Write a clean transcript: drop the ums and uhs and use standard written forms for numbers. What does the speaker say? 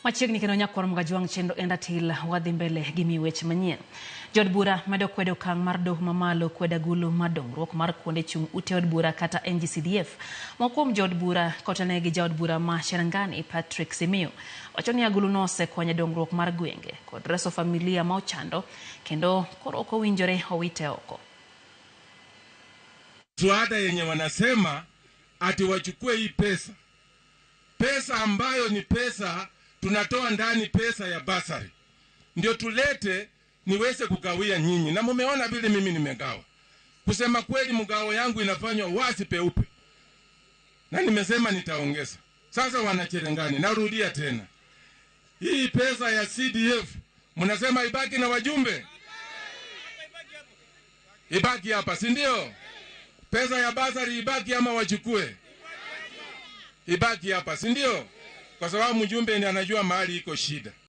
Machiegni kendo nyakwar Mgajwang' Chendo Endatil wadhi mbele gi miweche manyien. Jod bura medo kwedo okang' mar doho mamalo kwedo agulu mar dongruok mar kuonde chung' ute od bura kata NG-CDF. Mokuom jod bura kotene gi jaod bura ma Cherangani Patrick Simiyu wacho ni aguluno osekonyo dongruok mar gwenge kod reso familia ma ochando kendo koro ok owinjore owite oko. Mswada yenye wanasema ati wachukue hii pesa ambayo ni pesa tunatoa ndani, pesa ya basari ndio tulete niweze kugawia nyinyi, na mumeona vile mimi nimegawa. Kusema kweli mgao yangu inafanywa wazi peupe, na nimesema nitaongeza. Sasa wanacherengani, narudia tena, hii pesa ya CDF mnasema ibaki na wajumbe, ibaki hapa, si ndio? Pesa ya basari ibaki ama wachukue? Ibaki hapa, si ndio? Kwa sababu mjumbe ni anajua mahali iko shida.